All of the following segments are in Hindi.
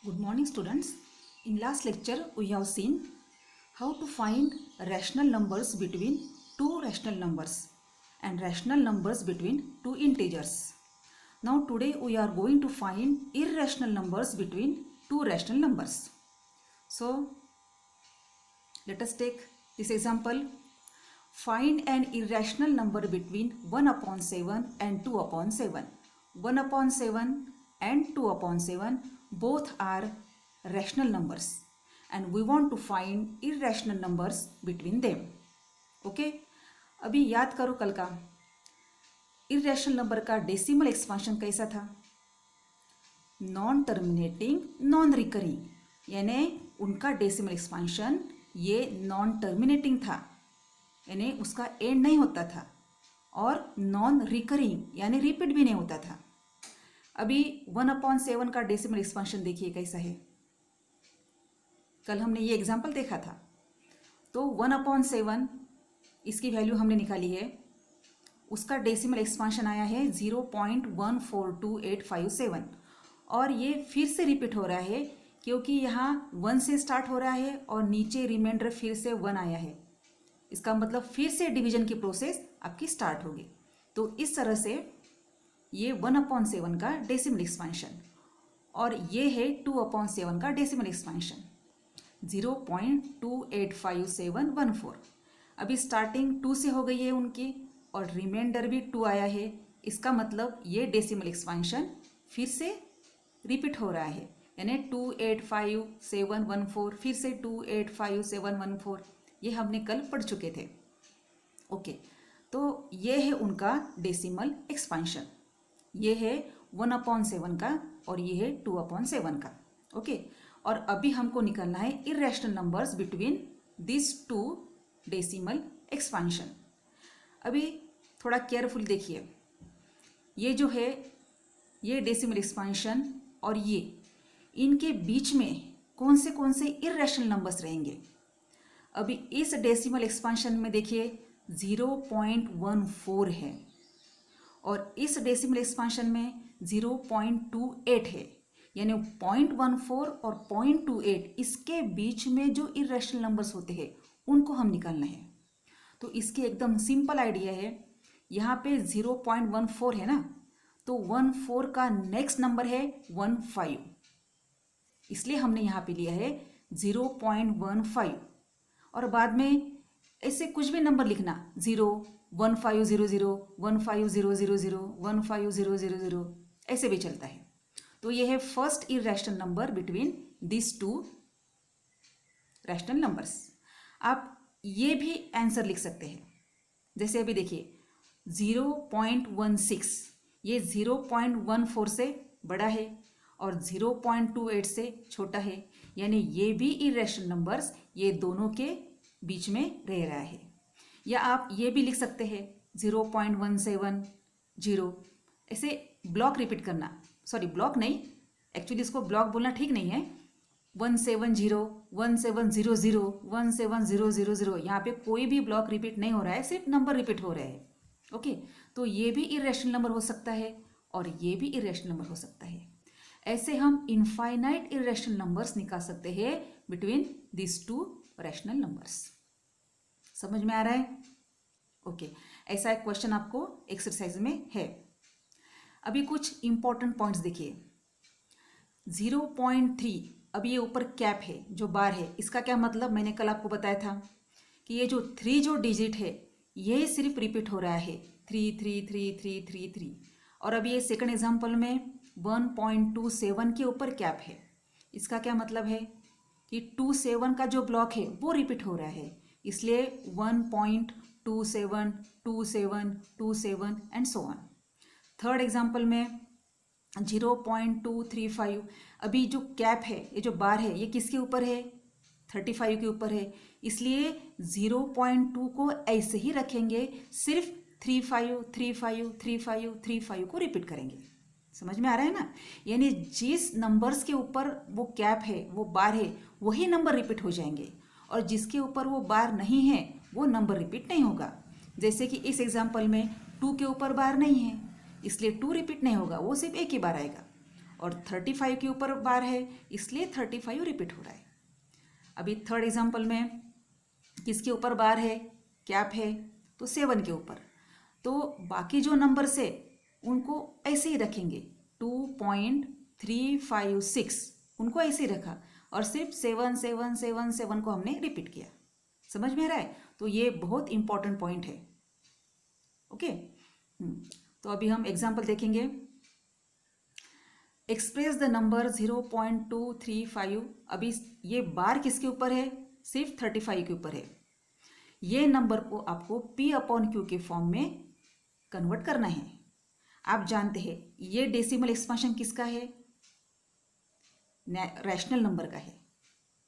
Good morning, students. In last lecture, we have seen how to find rational numbers between two rational numbers and rational numbers between two integers. Now today we are going to find irrational numbers between two rational numbers. So let us take this example. Find an irrational number between 1 upon 7 and 2 upon 7. 1 upon 7 and 2 upon 7 both are rational numbers and we want to find irrational numbers between them. Okay? अभी याद करो कल का इरेशनल नंबर का डेसिमल एक्सपांशन कैसा था? नॉन टर्मिनेटिंग नॉन रिकरिंग, यानी उनका डेसिमल एक्सपांशन ये नॉन टर्मिनेटिंग था, यानी उसका एंड नहीं होता था, और नॉन रिकरिंग यानी रिपीट भी नहीं होता था. अभी 1/7 का डेसिमल एक्सपांशन देखिए कैसा है. कल हमने ये एग्जाम्पल देखा था. तो 1/7 इसकी वैल्यू हमने निकाली है, उसका डेसिमल एक्सपांशन आया है 0.142857 और ये फिर से रिपीट हो रहा है क्योंकि यहाँ 1 से स्टार्ट हो रहा है और नीचे रिमाइंडर फिर से 1 आया है. इसका मतलब फिर से डिवीजन की प्रोसेस आपकी स्टार्ट होगी. तो इस तरह से ये 1/7 का डेसिमल एक्सपांशन और ये है 2/7 का डेसिमल एक्सपांशन 0.285714. अभी स्टार्टिंग 2 से हो गई है उनकी और रिमाइंडर भी 2 आया है. इसका मतलब ये डेसिमल एक्सपांशन फिर से रिपीट हो रहा है, यानी 285714 फिर से 285714. ये हमने कल पढ़ चुके थे. ओके, तो ये है उनका डेसिमल एक्सपांशन. ये है 1/7 का और ये है 2/7 का. ओके, और अभी हमको निकालना है irrational numbers between this two decimal expansion. अभी थोड़ा केयरफुल देखिए, ये जो है ये डेसिमल एक्सपांशन और ये इनके बीच में कौन से इरेशनल नंबर्स रहेंगे. अभी इस डेसिमल एक्सपांशन में देखिए 0.14 है और इस डेसिमल एक्सपांशन में 0.28 है, यानी 0.14 और 0.28 इसके बीच में जो इरेशनल नंबर्स होते हैं उनको हम निकालना है. तो इसकी एकदम सिंपल आइडिया है. यहाँ पे 0.14 है ना, तो 14 का नेक्स्ट नंबर है 15, इसलिए हमने यहाँ पे लिया है 0.15. और बाद में ऐसे कुछ भी नंबर लिखना, 0 1500 15000 15000 ऐसे भी चलता है. तो ये है first irrational number between this to rational numbers. आप ये भी आंसर लिख सकते हैं. जैसे अभी देखिए 0.16 ये 0.14 से बड़ा है और 0.28 से छोटा है, यानी ये भी इरेशनल नंबर्स ये दोनों के बीच में रह रहा है. या आप ये भी लिख सकते हैं 0.170. ऐसे ब्लॉक रिपीट करना, सॉरी ब्लॉक नहीं, एक्चुअली इसको ब्लॉक बोलना ठीक नहीं है. 170 1700 17000, यहाँ पे कोई भी ब्लॉक रिपीट नहीं हो रहा है, सिर्फ नंबर रिपीट हो रहे हैं. ओके, तो ये भी इरेशनल नंबर हो सकता है और ये भी इरेशनल नंबर हो सकता है. ऐसे हम इनफाइनाइट इरेशनल नंबर्स निकाल सकते हैं between this to rational numbers. समझ में आ रहा है? ओके, ऐसा एक क्वेश्चन आपको एक्सरसाइज में है. अभी कुछ इंपॉर्टेंट पॉइंट्स देखिए. 0.3, अभी ये ऊपर कैप है जो बार है, इसका क्या मतलब मैंने कल आपको बताया था कि ये जो 3 जो डिजिट है ये सिर्फ रिपीट हो रहा है 3 3 3 3 3 3. और अभी ये सेकंड एग्जांपल में 1.27 के ऊपर कैप है. इसका क्या मतलब है कि 27 का जो ब्लॉक है वो रिपीट हो रहा है, इसलिए 1.27 27 27 and so on. Third example में 0.235, अभी जो कैप है ये जो बार है ये किसके ऊपर है? 35 के ऊपर है, इसलिए 0.2 को ऐसे ही रखेंगे, सिर्फ 35 35 35 35 को रिपीट करेंगे. समझ में आ रहा है ना? यानी जिस नंबर्स के ऊपर वो कैप है वो बार है वही नंबर रिपीट हो जाएंगे, और जिसके ऊपर वो बार नहीं है वो नंबर रिपीट नहीं होगा. जैसे कि इस एग्जांपल में 2 के ऊपर बार नहीं है, इसलिए 2 रिपीट नहीं होगा, वो सिर्फ एक ही बार आएगा. और 35 के ऊपर बार है, इसलिए 35 रिपीट हो रहा है। अभी थर्ड एग्जाम्पल में किसके ऊपर बार है, कैप है, तो 7 के ऊपर। तो बाकी जो नंबर्स है उनको ऐसे ही रखेंगे, 2.356 उनको ऐसे ही रखा और सिर्फ 7 7 7 7 को हमने रिपीट किया। समझ में आ रहा है? तो ये बहुत इंपॉर्टेंट पॉइंट है। ओके, तो अभी हम एग्जाम्पल देखेंगे। Express the number 0.235। अभी ये बार किसके ऊपर है, सिर्फ 35 के ऊपर है। ये नंबर को आपको P अपॉन Q के फॉर्म में कन्वर्ट करना है। आप जानते हैं ये डेसिमल एक्सपांशन किसका है, रैशनल नंबर का है,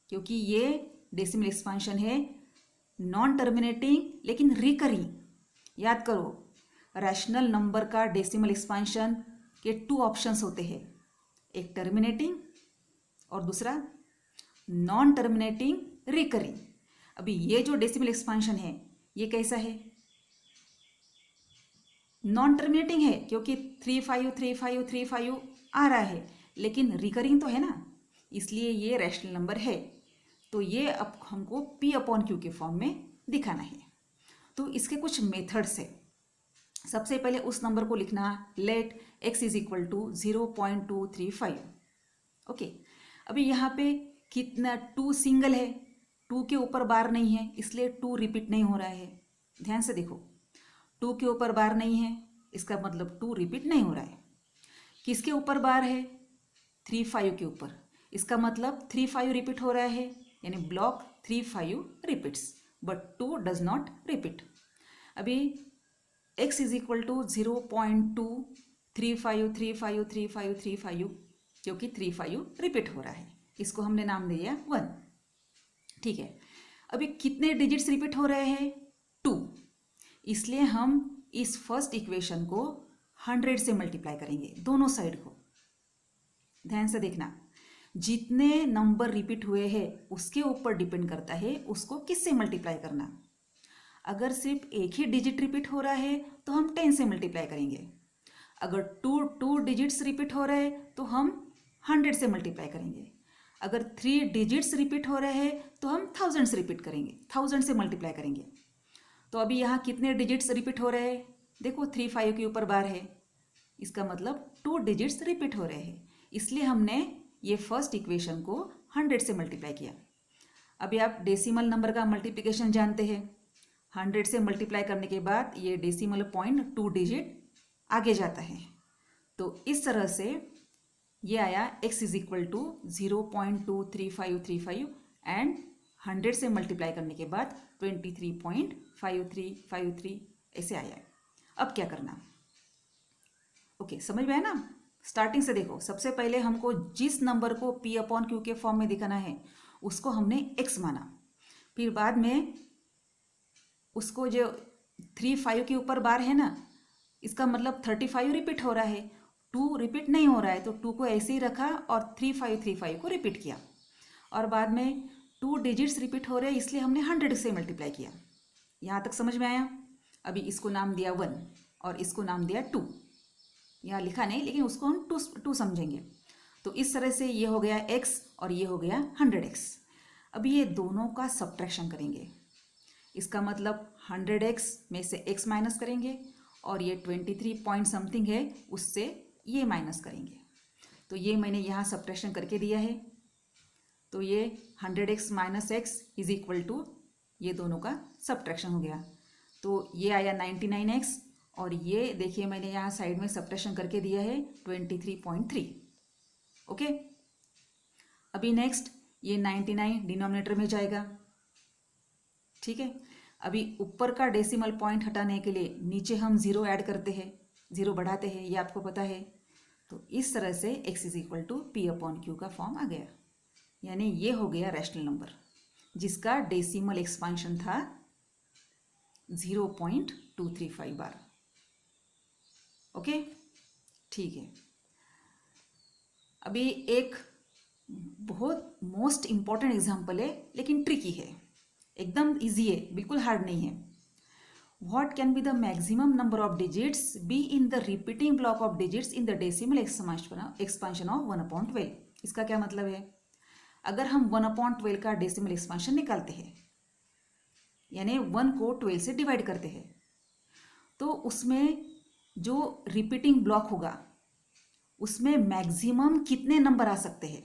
क्योंकि ये डेसिमल एक्सपांशन है नॉन टर्मिनेटिंग लेकिन रिकरिंग। याद करो, रैशनल नंबर का डेसिमल एक्सपांशन के 2 ऑप्शंस होते हैं, एक टर्मिनेटिंग और दूसरा नॉन टर्मिनेटिंग रिकरिंग। अभी ये जो डेसिमल एक्सपांशन है ये कैसा है, नॉन टर्मिनेटिंग है, क्योंकि 35 35 35 आ रहा है, लेकिन रिकरिंग तो है ना, इसलिए ये रैशनल नंबर है। तो ये अब हमको P अपॉन Q के फॉर्म में दिखाना है। तो इसके कुछ मेथड्स है। सबसे पहले उस नंबर को लिखना, let x is equal to 0.235। Okay, अभी यहाँ पे कितना 2 सिंगल है, 2 के ऊपर बार नहीं है, इसलिए 2 रिपीट नहीं हो रहा है। ध्यान से देखो, 2 के ऊपर बार नहीं है, इसका मतलब 2 रिपीट नहीं हो रहा है। किसके ऊपर बार है, 35 के ऊपर, इसका मतलब 35 रिपीट हो रहा है, यानी block 35 repeats but 2 does not repeat. अभी x इज इक्वल टू 0.235353535, क्योंकि 35 रिपीट हो रहा है, इसको हमने नाम दिया 1। ठीक है, अभी कितने डिजिट्स रिपीट हो रहे हैं, 2, इसलिए हम इस फर्स्ट इक्वेशन को 100 से मल्टीप्लाई करेंगे, दोनों साइड को। ध्यान से देखना, जितने नंबर रिपीट हुए हैं उसके ऊपर डिपेंड करता है उसको किससे मल्टीप्लाई करना। अगर सिर्फ एक ही डिजिट रिपीट हो रहा है तो हम 10 से मल्टीप्लाई करेंगे। अगर टू डिजिट्स रिपीट हो रहे हैं तो हम 100 से मल्टीप्लाई करेंगे। अगर 3 डिजिट्स रिपीट हो रहे हैं तो हम 1000 से रिपीट करेंगे, 1000 से मल्टीप्लाई करेंगे। तो अभी यहाँ कितने डिजिट्स रिपीट हो रहे हैं, देखो 35 के ऊपर बार है, इसका मतलब 2 डिजिट्स रिपीट हो रहे हैं, इसलिए हमने ये फर्स्ट इक्वेशन को 100 से मल्टीप्लाई किया। अभी आप डेसिमल नंबर का मल्टीप्लिकेशन जानते हैं, 100 से मल्टीप्लाई करने के बाद ये डेसिमल पॉइंट 2 डिजिट आगे जाता है। तो इस तरह से ये आया x is equal to 0.23535 and 100 से मल्टीप्लाई करने के बाद 23.5353 ऐसे आया है। अब क्या करना, ओके, समझ में आया ना? स्टार्टिंग से देखो, सबसे पहले हमको जिस नंबर को P अपॉन Q के फॉर्म में दिखाना है उसको हमने x माना, फिर बाद में उसको जो 35 के ऊपर बार है ना, इसका मतलब 35 रिपीट हो रहा है, 2 रिपीट नहीं हो रहा है, तो 2 को ऐसे ही रखा और 35 को रिपीट किया, और बाद में 2 डिजिट्स रिपीट हो रहे हैं इसलिए हमने 100 से मल्टीप्लाई किया। यहाँ तक समझ में आया? अभी इसको नाम दिया 1 और इसको नाम दिया 2, यहाँ लिखा नहीं लेकिन उसको हम 2 समझेंगे। तो इस तरह से ये हो गया x और ये हो गया 100x। अभी ये दोनों का सब्ट्रैक्शन करेंगे, इसका मतलब 100x में से x माइनस करेंगे और ये 23 पॉइंट समथिंग है उससे ये माइनस करेंगे। तो ये मैंने यहाँ सब्ट्रैक्शन करके दिया है, तो ये 100x minus x is equal to ये दोनों का सब्ट्रैक्शन हो गया। तो ये आया 99x और ये देखिए मैंने यहाँ साइड में सब्ट्रैक्शन करके दिया है 23.3। ओके, अभी नेक्स्ट ये 99 डिनोमिनेटर में जाएगा। ठीक है, अभी ऊपर का डेसिमल पॉइंट हटाने के लिए नीचे हम 0 ऐड करते हैं, 0 बढ़ाते हैं, ये आपको पता है। तो इस तरह से x is equal to P upon Q का फॉर्म आ गया, यानी ये हो गया रैशनल नंबर जिसका डेसिमल एक्सपांशन था 0.235 बार। ओके, ठीक है। अभी एक बहुत मोस्ट इम्पॉर्टेंट एग्जाम्पल है लेकिन ट्रिकी है, एकदम इजी है, बिल्कुल हार्ड नहीं है। What can be the maximum number of digits be in the repeating block of digits in the decimal expansion of 1/12? इसका क्या मतलब है? अगर हम 1/12 का डेसिमल एक्सपांशन निकालते हैं, यानी 1 को 12 से डिवाइड करते हैं, तो उसमें जो रिपीटिंग ब्लॉक होगा उसमें मैक्सिमम कितने नंबर आ सकते हैं?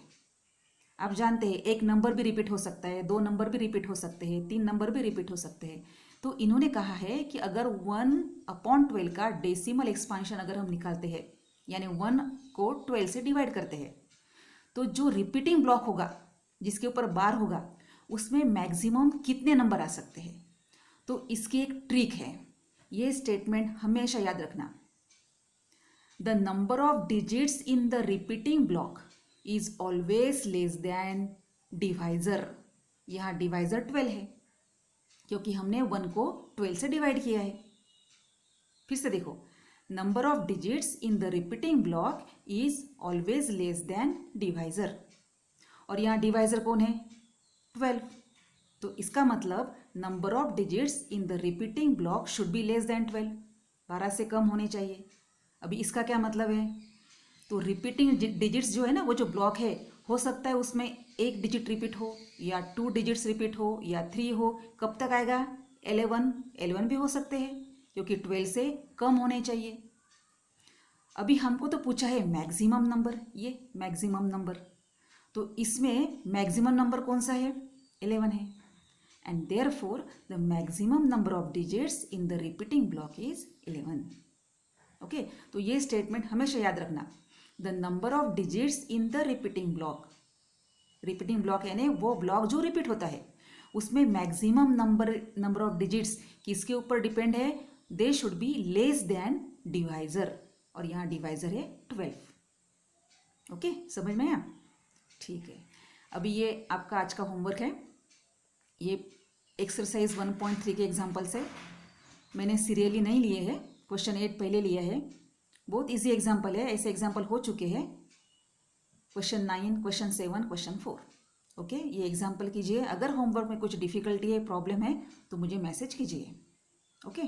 आप जानते हैं एक नंबर भी रिपीट हो सकता है, 2 नंबर भी रिपीट हो सकते हैं, 3 नंबर भी रिपीट हो सकते हैं। तो इन्होंने कहा है कि अगर 1/12 का डेसिमल एक्सपांशन अगर हम निकालते हैं, यानी 1 को 12 से डिवाइड करते हैं, तो जो रिपीटिंग ब्लॉक होगा जिसके ऊपर बार होगा उसमें मैक्सिमम कितने नंबर आ सकते हैं। तो इसकी एक ट्रिक है, ये स्टेटमेंट हमेशा याद रखना। The number of digits in the repeating block is always less than divisor. यहाँ डिवाइजर 12 है क्योंकि हमने 1 को 12 से डिवाइड किया है। फिर से देखो, number of digits in the repeating block is always less than divisor, और यहाँ डिवाइजर कौन है? 12। तो इसका मतलब number of digits in the repeating block should be less than 12, 12 से कम होने चाहिए। अभी इसका क्या मतलब है? तो रिपीटिंग डिजिट्स जो है ना, वो जो ब्लॉक है, हो सकता है उसमें एक डिजिट रिपीट हो या 2 डिजिट्स रिपीट हो या 3 हो। कब तक आएगा? 11 भी हो सकते हैं क्योंकि 12 से कम होने चाहिए। अभी हमको तो पूछा है मैक्सिमम नंबर, ये मैक्सिमम नंबर, तो इसमें मैक्सिमम नंबर कौन सा है? 11 है। And therefore the maximum number of digits in the repeating block is 11। Okay, तो ये स्टेटमेंट हमेशा याद रखना। The number of digits in the repeating block, repeating block यानी वो ब्लॉक जो रिपीट होता है, उसमें मैक्सिमम नंबर ऑफ डिजिट्स किसके ऊपर डिपेंड है? They should be less than divisor, और यहाँ डिवाइजर है 12। ओके, समझ में आया? ठीक है, अभी ये आपका आज का होमवर्क है। ये एक्सरसाइज 1.3 के एग्जाम्पल्स है, मैंने सीरियली नहीं लिए हैं, क्वेश्चन 8 पहले लिया है। बहुत इजी एग्जाम्पल है, ऐसे एग्जाम्पल हो चुके हैं, क्वेश्चन 9, क्वेश्चन 7, क्वेश्चन 4। ओके, ये एग्जाम्पल कीजिए। अगर होमवर्क में कुछ डिफिकल्टी है, प्रॉब्लम है, तो मुझे मैसेज कीजिए। ओके।